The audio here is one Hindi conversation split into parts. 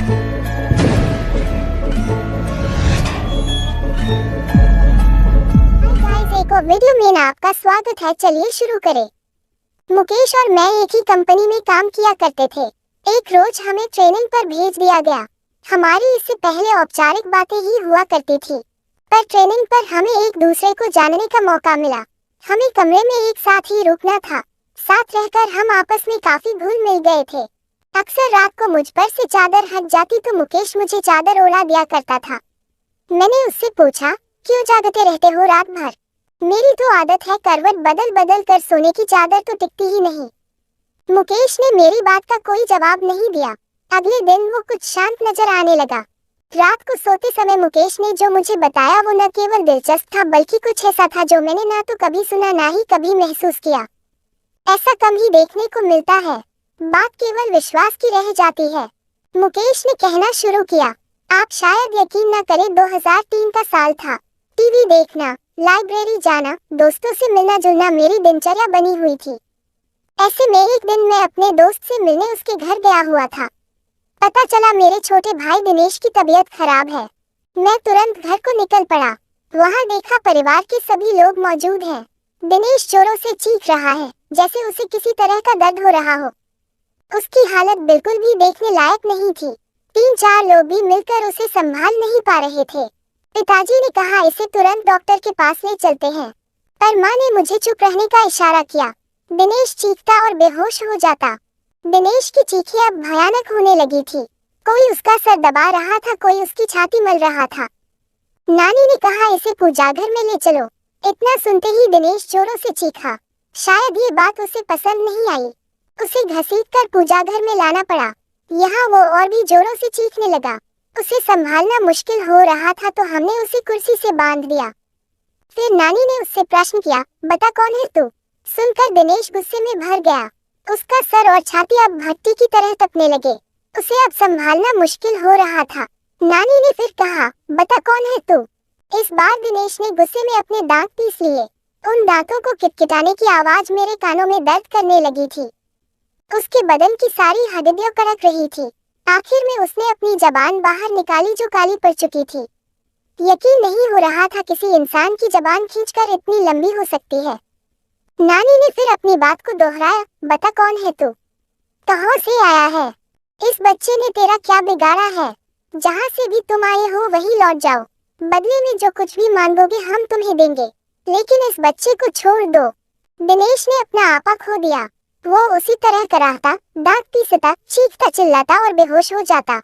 एक और वीडियो में आपका स्वागत है। चलिए शुरू करें। मुकेश और मैं एक ही कंपनी में काम किया करते थे। एक रोज हमें ट्रेनिंग पर भेज दिया गया। हमारी इससे पहले औपचारिक बातें ही हुआ करती थी, पर ट्रेनिंग पर हमें एक दूसरे को जानने का मौका मिला। हमें कमरे में एक साथ ही रुकना था। साथ रहकर हम आपस में काफी घुल मिल गए थे। अक्सर रात को मुझ पर से चादर हट जाती तो मुकेश मुझे चादर ओढ़ा दिया करता था। मैंने उससे पूछा, क्यों जागते रहते हो रात भर? मेरी तो आदत है, करवट बदल बदल कर सोने की, चादर तो टिकती ही नहीं। मुकेश ने मेरी बात का कोई जवाब नहीं दिया। अगले दिन वो कुछ शांत नजर आने लगा। रात को सोते समय मुकेश ने जो मुझे बताया वो न केवल दिलचस्प था बल्कि कुछ ऐसा था जो मैंने ना तो कभी सुना ना ही कभी महसूस किया। ऐसा कम ही देखने को मिलता है। बात केवल विश्वास की रह जाती है। मुकेश ने कहना शुरू किया, आप शायद यकीन न करें, 2003 का साल था। टीवी देखना, लाइब्रेरी जाना, दोस्तों से मिलना जुलना मेरी दिनचर्या बनी हुई थी। ऐसे में एक दिन मैं अपने दोस्त से मिलने उसके घर गया हुआ था। पता चला मेरे छोटे भाई दिनेश की तबीयत खराब है। मैं तुरंत घर को निकल पड़ा। वहां देखा परिवार के सभी लोग मौजूद हैं। दिनेश जोरों से चीख रहा है, जैसे उसे किसी तरह का दर्द हो रहा हो। उसकी हालत बिल्कुल भी देखने लायक नहीं थी। 3-4 लोग भी मिलकर उसे संभाल नहीं पा रहे थे। पिताजी ने कहा, इसे तुरंत डॉक्टर के पास ले चलते हैं, पर माँ ने मुझे चुप रहने का इशारा किया। दिनेश चीखता और बेहोश हो जाता। दिनेश की चीखें अब भयानक होने लगी थी। कोई उसका सर दबा रहा था, कोई उसकी छाती मल रहा था। नानी ने कहा, इसे पूजाघर में ले चलो। इतना सुनते ही दिनेश जोरों से चीखा। शायद ये बात उसे पसंद नहीं आई। उसे घसीटकर पूजाघर में लाना पड़ा। यहाँ वो और भी जोरों से चीखने लगा। उसे संभालना मुश्किल हो रहा था तो हमने उसे कुर्सी से बांध दिया। फिर नानी ने उससे प्रश्न किया, बता कौन है तू? सुनकर दिनेश गुस्से में भर गया। उसका सर और छाती अब भट्टी की तरह तपने लगे। उसे अब संभालना मुश्किल हो रहा था। नानी ने फिर कहा, बता कौन है तू? इस बार दिनेश ने गुस्से में अपने दांत पीस लिए। उन दांतों को किटकिटाने की आवाज मेरे कानों में दर्द करने लगी थी। उसके बदन की सारी हड्डियां कड़क रही थी। आखिर में उसने अपनी जबान बाहर निकाली जो काली पड़ चुकी थी। यकीन नहीं हो रहा था किसी इंसान की जबान खींचकर इतनी लंबी हो सकती है। नानी ने फिर अपनी बात को दोहराया, बता कौन है तू? कहाँ से आया है? इस बच्चे ने तेरा क्या बिगाड़ा है? जहाँ से भी तुम आए हो वहीं लौट जाओ। बदले में जो कुछ भी मांगोगे हम तुम्हें देंगे, लेकिन इस बच्चे को छोड़ दो। दिनेश ने अपना आपा खो दिया। वो उसी तरह कराहता, दांत पीसता, चीखता चिल्लाता और बेहोश हो जाता।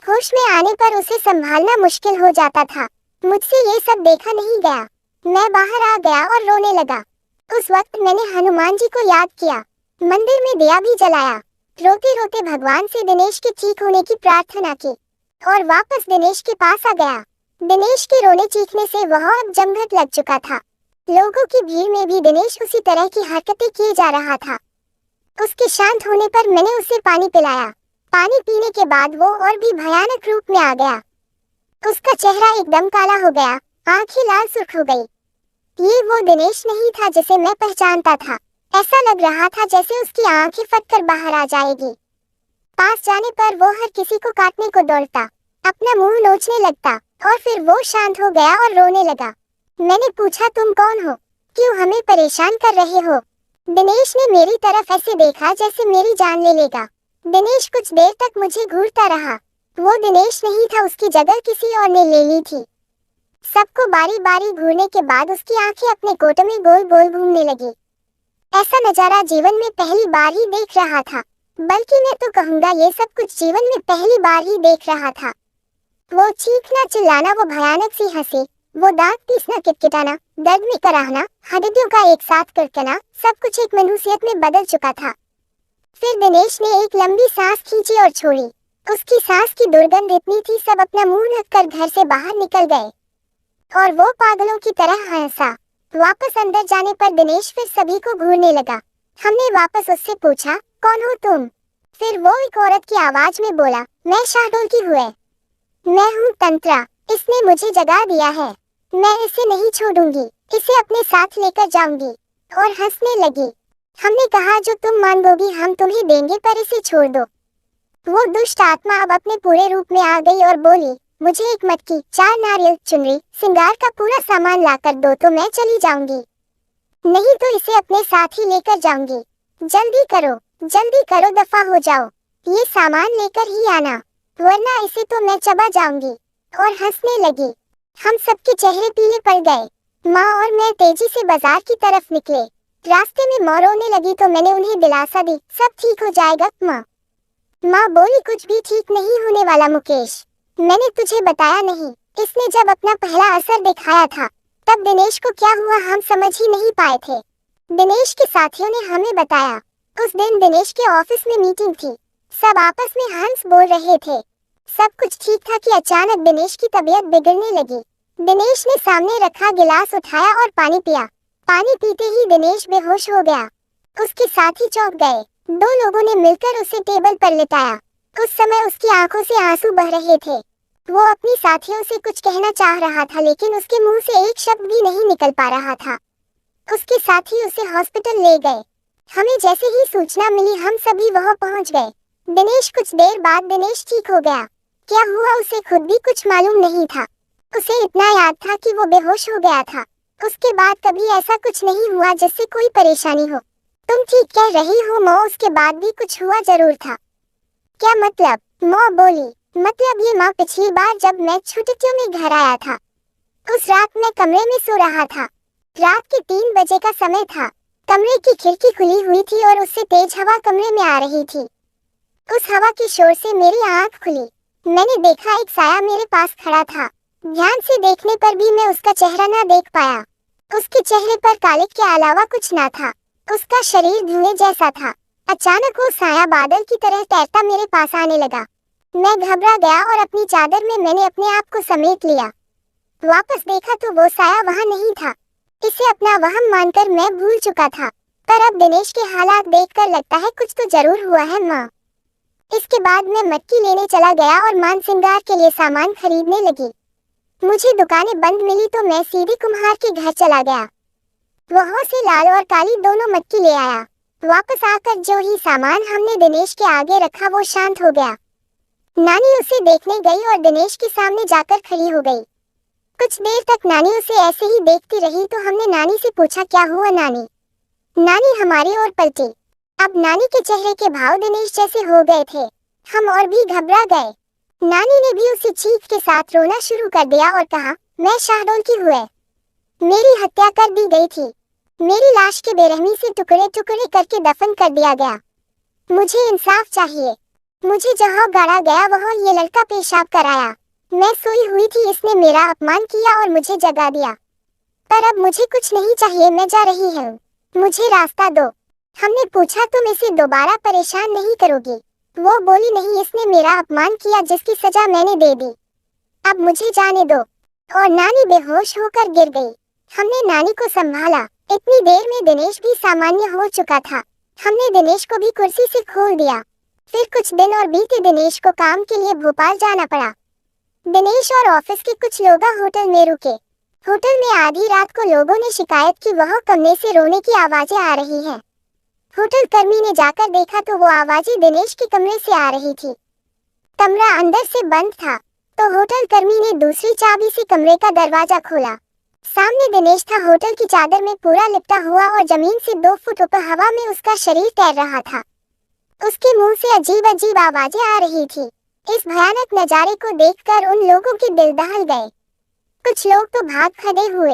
होश में आने पर उसे संभालना मुश्किल हो जाता था। मुझसे ये सब देखा नहीं गया। मैं बाहर आ गया और रोने लगा। उस वक्त मैंने हनुमान जी को याद किया। मंदिर में दिया भी जलाया। रोते रोते भगवान से दिनेश के ठीक होने की प्रार्थना की और वापस दिनेश के पास आ गया। दिनेश के रोने चीखने से वह अब जमघट लग चुका था। लोगों की भीड़ में भी दिनेश उसी तरह की हरकतें किए जा रहा था। उसके शांत होने पर मैंने उसे पानी पिलाया। पानी पीने के बाद वो और भी भयानक रूप में आ गया। उसका चेहरा एकदम काला हो गया, आंखें लाल सुर्ख हो गई। ये वो दिनेश नहीं था जिसे मैं पहचानता था। ऐसा लग रहा था जैसे उसकी आंखें फटकर बाहर आ जाएगी। पास जाने पर वो हर किसी को काटने को दौड़ता, अपना मुंह नोचने लगता और फिर वो शांत हो गया और रोने लगा। मैंने पूछा, तुम कौन हो? क्यों हमें परेशान कर रहे हो? दिनेश ने मेरी तरफ ऐसे देखा जैसे मेरी जान ले लेगा। दिनेश कुछ देर तक मुझे घूरता रहा। वो दिनेश नहीं था, उसकी जगह किसी और ने ले ली थी। सबको बारी बारी घूरने के बाद उसकी आंखें अपने कोट में गोल गोल घूमने लगी। ऐसा नजारा जीवन में पहली बार ही देख रहा था, बल्कि मैं तो कहूँगा ये सब कुछ जीवन में पहली बार ही देख रहा था। वो चीखना चिल्लाना, वो भयानक सी हंसी, वो दांत पीसना किटकिटाना, दर्द में कराहना, हड्डियों का एक साथ करकना, सब कुछ एक मनहूसियत में बदल चुका था। फिर दिनेश ने एक लंबी सांस खींची और छोड़ी। उसकी सांस की दुर्गंध इतनी थी सब अपना मुंह ढककर घर से बाहर निकल गए और वो पागलों की तरह हंसा। वापस अंदर जाने पर दिनेश फिर सभी को घूरने लगा। हमने वापस उससे पूछा, कौन हो तुम? फिर वो एक औरत की आवाज में बोला, मैं शाहडोल की हूँ। मैं हूँ तंत्रा, इसने मुझे जगा दिया है। मैं इसे नहीं छोड़ूंगी, इसे अपने साथ लेकर जाऊंगी। और हंसने लगी। हमने कहा, जो तुम मांगोगी हम तुम्हें देंगे, पर इसे छोड़ दो। वो दुष्ट आत्मा अब अपने पूरे रूप में आ गई और बोली, मुझे एक मटकी, 4 नारियल, चुनरी, सिंगार का पूरा सामान लाकर दो तो मैं चली जाऊंगी, नहीं तो इसे अपने साथ ही लेकर जाऊंगी। जल्दी करो, दफा हो जाओ, ये सामान लेकर ही आना, वरना इसे तो मैं चबा जाऊंगी। और हंसने लगी। हम सबके चेहरे पीले पड़ गए। माँ और मैं तेजी से बाजार की तरफ निकले। रास्ते में माँ रोने लगी तो मैंने उन्हें दिलासा दी, सब ठीक हो जाएगा माँ। माँ बोली, कुछ भी ठीक नहीं होने वाला मुकेश, मैंने तुझे बताया नहीं, इसने जब अपना पहला असर दिखाया था तब दिनेश को क्या हुआ हम समझ ही नहीं पाए थे। दिनेश के साथियों ने हमें बताया, उस दिन दिनेश के ऑफिस में मीटिंग थी, सब आपस में हंस बोल रहे थे, सब कुछ ठीक था कि अचानक दिनेश की तबीयत बिगड़ने लगी। दिनेश ने सामने रखा गिलास उठाया और पानी पिया। पानी पीते ही दिनेश बेहोश हो गया। उसके साथी चौंक गए। 2 लोगों ने मिलकर उसे टेबल पर लिटाया। उस समय उसकी आंखों से आंसू बह रहे थे। वो अपनी साथियों से कुछ कहना चाह रहा था लेकिन उसके मुंह से एक शब्द भी नहीं निकल पा रहा था। उसके साथी उसे हॉस्पिटल ले गए। हमें जैसे ही सूचना मिली हम सभी वहां पहुंच गए। दिनेश कुछ देर बाद दिनेश ठीक हो गया। क्या हुआ उसे खुद भी कुछ मालूम नहीं था। उसे इतना याद था कि वो बेहोश हो गया था। उसके बाद कभी ऐसा कुछ नहीं हुआ जिससे कोई परेशानी हो। तुम ठीक कह रही हो माँ, उसके बाद भी कुछ हुआ जरूर था। क्या मतलब? माँ बोली, मतलब ये माँ, पिछली बार जब मैं छुट्टियों में घर आया था उस रात मैं कमरे में सो रहा था। रात के 3 बजे का समय था। कमरे की खिड़की खुली हुई थी और उससे तेज हवा कमरे में आ रही थी। उस हवा के शोर से मेरी आंख खुली। मैंने देखा एक साया मेरे पास खड़ा था। ध्यान से देखने पर भी मैं उसका चेहरा ना देख पाया। उसके चेहरे पर कालिक के अलावा कुछ ना था। उसका शरीर धुएं जैसा था। अचानक वो साया बादल की तरह तैरता मेरे पास आने लगा। मैं घबरा गया और अपनी चादर में मैंने अपने आप को समेट लिया। वापस देखा तो वो साया वहाँ नहीं था। इसे अपना वहम मानकर मैं भूल चुका था, पर अब दिनेश के हालात देखकर लगता है कुछ तो जरूर हुआ है माँ। इसके बाद मैं मटकी लेने चला गया और मान श्रृंगार के लिए सामान खरीदने लगी। मुझे दुकानें बंद मिली तो मैं सीधे कुम्हार के घर चला गया। वहाँ से लाल और काली दोनों मटकी ले आया। वापस आकर जो ही सामान हमने दिनेश के आगे रखा वो शांत हो गया। नानी उसे देखने गई और दिनेश के सामने जाकर खड़ी हो गई। कुछ देर तक नानी उसे ऐसे ही देखती रही तो हमने नानी से पूछा, क्या हुआ नानी? नानी हमारी ओर पलटी। अब नानी के चेहरे के भाव दिनेश जैसे हो गए थे। हम और भी घबरा गए। नानी ने भी उसी चीख के साथ रोना शुरू कर दिया और कहा, मैं शाहडोल की हूँ, मेरी हत्या कर दी गई थी। मेरी लाश के बेरहमी से टुकड़े टुकड़े करके दफन कर दिया गया। मुझे इंसाफ चाहिए। मुझे जहाँ गाड़ा गया वहाँ ये लड़का पेशाब कराया। मैं सोई हुई थी, इसने मेरा अपमान किया और मुझे जगा दिया। पर अब मुझे कुछ नहीं चाहिए, मैं जा रही हूँ, मुझे रास्ता दो। हमने पूछा, तुम इसे दोबारा परेशान नहीं करोगी? वो बोली, नहीं, इसने मेरा अपमान किया जिसकी सजा मैंने दे दी, अब मुझे जाने दो। और नानी बेहोश होकर गिर गई। हमने नानी को संभाला। इतनी देर में दिनेश भी सामान्य हो चुका था। हमने दिनेश को भी कुर्सी से खोल दिया। फिर कुछ दिन और बीते। दिनेश को काम के लिए भोपाल जाना पड़ा। दिनेश और ऑफिस के कुछ लोग होटल में रुके। होटल में आधी रात को लोगों ने शिकायत की, वहाँ कमरे से रोने की आवाजें आ रही हैं। होटल कर्मी ने जाकर देखा तो वो आवाजें दिनेश के कमरे से आ रही थी। कमरा अंदर से बंद था तो होटल कर्मी ने दूसरी चाबी से कमरे का दरवाजा खोला। सामने दिनेश था, होटल की चादर में पूरा लिपटा हुआ और जमीन से 2 फुट ऊपर हवा में उसका शरीर तैर रहा था। उसके मुंह से अजीब अजीब आवाजें आ रही थी। इस भयानक नजारे को देखकर उन लोगों के दिल दहल गए। कुछ लोग तो भाग खड़े हुए।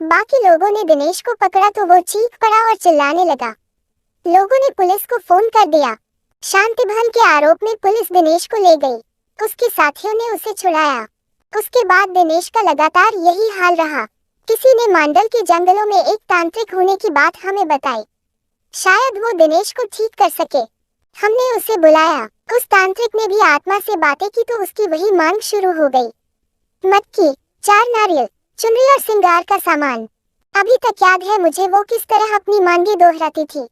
बाकी लोगों ने दिनेश को पकड़ा तो वो चीख पड़ा और चिल्लाने लगा। लोगों ने पुलिस को फोन कर दिया। शांति भंग के आरोप में पुलिस दिनेश को ले गई। उसके साथियों ने उसे छुड़ाया। उसके बाद दिनेश का लगातार यही हाल रहा। किसी ने मांडल के जंगलों में एक तांत्रिक होने की बात हमें बताई। शायद वो दिनेश को ठीक कर सके। हमने उसे बुलाया। उस तांत्रिक ने भी आत्मा से बातें की तो उसकी वही मांग शुरू हो गई। मटकी, 4 नारियल, चुनरी और श्रृंगार का सामान। अभी तक याद है मुझे वो किस तरह अपनी मांगे दोहराती थी।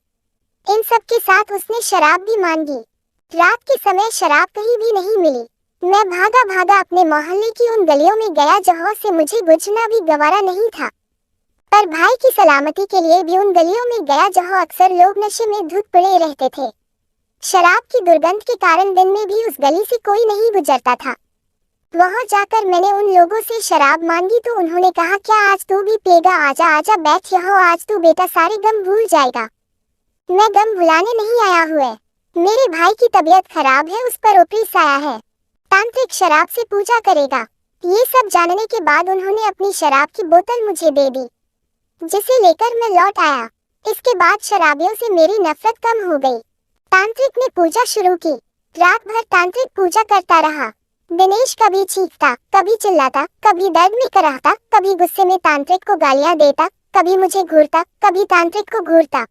इन सब के साथ उसने शराब भी मांगी। रात के समय शराब कहीं भी नहीं मिली। मैं भागा भागा अपने मोहल्ले की उन गलियों में गया जहाँ से मुझे गुजरना भी गवारा नहीं था। पर भाई की सलामती के लिए भी उन गलियों में गया जहाँ अक्सर लोग नशे में धुत पड़े रहते थे। शराब की दुर्गंध के कारण दिन में भी उस गली से कोई नहीं गुजरता था। वहां जाकर मैंने उन लोगों से शराब मांगी तो उन्होंने कहा, क्या आज तू भी पिएगा? आजा आजा बैठ यहाँ, आज तू बेटा सारे गम भूल जाएगा। मैं गम भुलाने नहीं आया हुए, मेरे भाई की तबीयत खराब है, उस पर ऊपरी साया है, तांत्रिक शराब से पूजा करेगा। ये सब जानने के बाद उन्होंने अपनी शराब की बोतल मुझे दे दी, जिसे लेकर मैं लौट आया। इसके बाद शराबियों से मेरी नफरत कम हो गई। तांत्रिक ने पूजा शुरू की। रात भर तांत्रिक पूजा करता रहा। दिनेश कभी चीखता, कभी चिल्लाता, कभी दर्द में कराहता, कभी गुस्से में तांत्रिक को गालियां देता, कभी मुझे घूरता, कभी तांत्रिक को घूरता।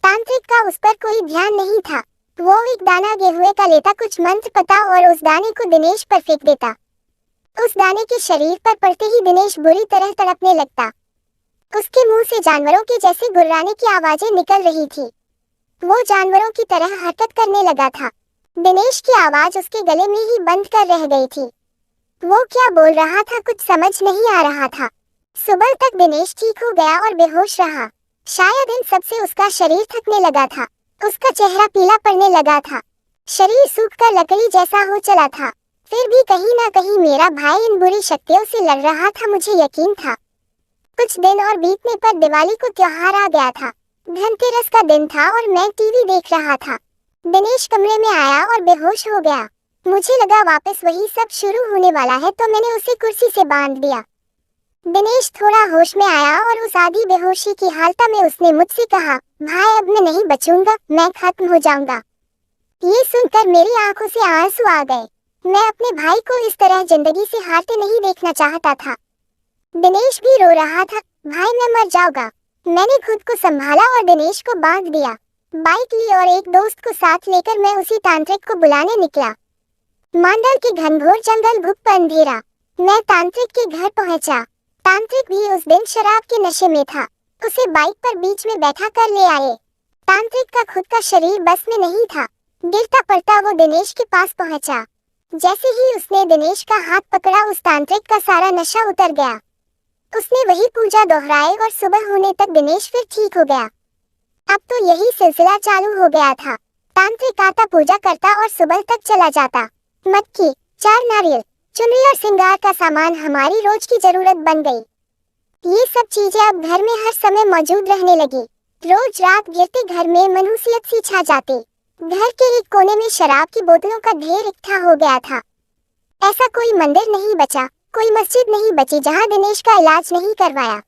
तांत्रिक का उस पर कोई ध्यान नहीं था। वो एक दाना गेहुए का लेता, कुछ मंत्र पता और उस दाने को दिनेश पर फेंक देता। उस दाने के शरीर पर पड़ते ही दिनेश बुरी तरह तड़पने लगता। उसके मुंह से जानवरों के जैसे गुर्राने की आवाजें निकल रही थी। वो जानवरों की तरह हरकत करने लगा था। दिनेश की आवाज उसके गले में ही बंद कर रह गई थी। वो क्या बोल रहा था कुछ समझ नहीं आ रहा था। सुबह तक दिनेश ठीक हो गया और बेहोश रहा। शायद इन सब से उसका शरीर थकने लगा था। उसका चेहरा पीला पड़ने लगा था। शरीर सूखकर लकड़ी जैसा हो चला था। फिर भी कहीं ना कहीं मेरा भाई इन बुरी शक्तियों से लड़ रहा था, मुझे यकीन था। कुछ दिन और बीतने पर दिवाली को त्योहार आ गया था। धनतेरस का दिन था और मैं टीवी देख रहा था। दिनेश कमरे में आया और बेहोश हो गया। मुझे लगा वापस वही सब शुरू होने वाला है, तो मैंने उसे कुर्सी से बांध दिया। दिनेश थोड़ा होश में आया और उस आधी बेहोशी की हालत में उसने मुझसे कहा, भाई अब मैं नहीं बचूंगा, मैं खत्म हो जाऊंगा। ये सुनकर मेरी आंखों से आंसू आ गए। मैं अपने भाई को इस तरह जिंदगी से हारते नहीं देखना चाहता था। दिनेश भी रो रहा था, भाई मैं मर जाऊंगा। मैंने खुद को संभाला और दिनेश को बांध दिया। बाइक ली और एक दोस्त को साथ लेकर मैं उसी तांत्रिक को बुलाने निकला। मांडल के घनघोर जंगल भूख अंधेरा। मैं तांत्रिक के घर पहुंचा। तांत्रिक भी उस दिन शराब के नशे में था। उसे बाइक पर बीच में बैठा कर ले आए। तांत्रिक का खुद का शरीर बस में नहीं था। गिरता पड़ता वो दिनेश के पास पहुंचा। जैसे ही उसने दिनेश का हाथ पकड़ा, उस तांत्रिक का सारा नशा उतर गया। उसने वही पूजा दोहराई और सुबह होने तक दिनेश फिर ठीक हो गया। अब तो यही सिलसिला चालू हो गया था। तांत्रिक आता, पूजा करता और सुबह तक चला जाता। मटकी, 4 नारियल, चुनरी और श्रृंगार का सामान हमारी रोज की जरूरत बन गई। ये सब चीजें अब घर में हर समय मौजूद रहने लगी। रोज रात गिरते घर में मनहूसियत सी छा जाती। घर के एक कोने में शराब की बोतलों का ढेर इकट्ठा हो गया था। ऐसा कोई मंदिर नहीं बचा, कोई मस्जिद नहीं बची जहां दिनेश का इलाज नहीं करवाया।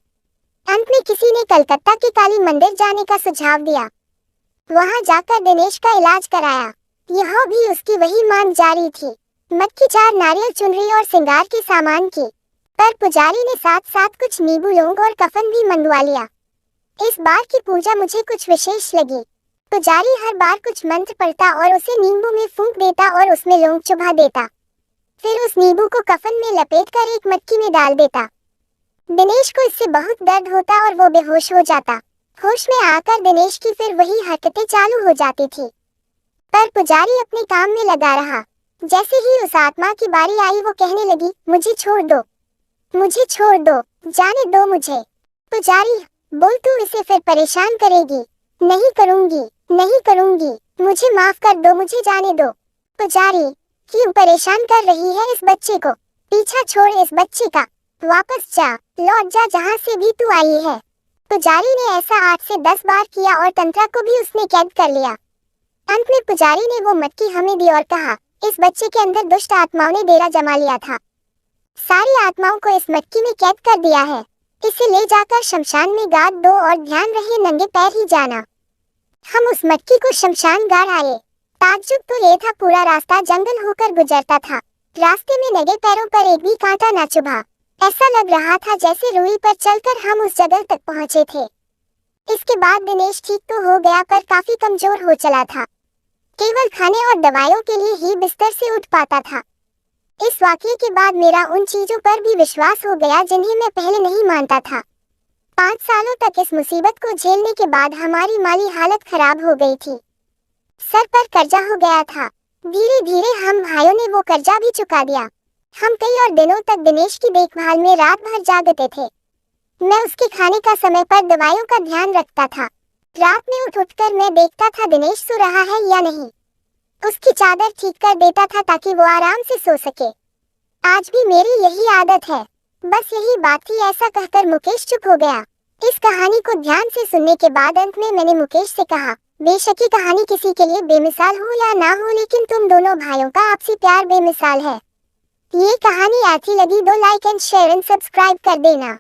अंत में किसी ने कलकत्ता के काली मंदिर जाने का सुझाव दिया। वहां जाकर दिनेश का इलाज कराया। यह भी उसकी वही मांग जारी थी, मटकी, 4 नारियल, चुनरी और श्रृंगार के सामान की। पर पुजारी ने साथ साथ कुछ नींबू, लौंग और कफन भी मंगवा लिया। इस बार की पूजा मुझे कुछ विशेष लगी। पुजारी हर बार कुछ मंत्र पढ़ता और उसे नींबू में फूंक देता और उसमें लौंग चुभा देता। फिर उस नींबू को कफन में लपेटकर एक मटकी में डाल देता। दिनेश को इससे बहुत दर्द होता और वो बेहोश हो जाता। होश में आकर दिनेश की फिर वही हरकतें चालू हो जाती थी। पर पुजारी अपने काम में लगा रहा। जैसे ही उस आत्मा की बारी आई, वो कहने लगी, मुझे छोड़ दो, मुझे छोड़ दो, जाने दो मुझे। पुजारी, बोल, तू इसे फिर परेशान करेगी? नहीं करूंगी, नहीं करूंगी, मुझे माफ कर दो, मुझे जाने दो। पुजारी, क्यों परेशान कर रही है इस बच्चे को? पीछा छोड़ इस बच्चे का, वापस जा, लौट जा जहाँ से भी तू आई है। पुजारी ने ऐसा 8 से 10 बार किया और तंत्रा को भी उसने कैद कर लिया। अंत में पुजारी ने वो मटकी हमें दी और कहा, इस बच्चे के अंदर दुष्ट आत्माओं ने डेरा जमा लिया था। सारी आत्माओं को इस मटकी में कैद कर दिया है। इसे ले जाकर शमशान में गाड़ दो और ध्यान रहे नंगे पैर ही जाना। हम उस मटकी को शमशान गाड़ आए। ताज्जुब तो ये था, पूरा रास्ता जंगल होकर गुजरता था। रास्ते में नंगे पैरों पर एक भी कांटा न चुभा। ऐसा लग रहा था जैसे रुई पर चलकर हम उस जगह तक पहुंचे थे। इसके बाद दिनेश ठीक तो हो गया, पर काफी कमजोर हो चला था। केवल खाने और दवाइयों के लिए ही बिस्तर से उठ पाता था। इस वाकये के बाद मेरा उन चीजों पर भी विश्वास हो गया जिन्हें मैं पहले नहीं मानता था। 5 सालों तक इस मुसीबत को झेलने के बाद हमारी माली हालत खराब हो गई थी। सर पर कर्जा हो गया था। धीरे धीरे हम भाइयों ने वो कर्जा भी चुका दिया। हम कई और दिनों तक दिनेश की देखभाल में रात भर जागते थे। मैं उसके खाने का समय पर दवाइयों का ध्यान रखता था। रात में उठ उठकर मैं देखता था दिनेश सो रहा है या नहीं। उसकी चादर ठीक कर देता था ताकि वो आराम से सो सके। आज भी मेरी यही आदत है। बस यही बात थी, ऐसा कहकर मुकेश चुप हो गया। इस कहानी को ध्यान से सुनने के बाद अंत में मैंने मुकेश से कहा, बेशक ये कहानी किसी के लिए बेमिसाल हो या ना हो, लेकिन तुम दोनों भाइयों का आपसी प्यार बेमिसाल है। ये कहानी अच्छी लगी तो like and share and subscribe कर देना।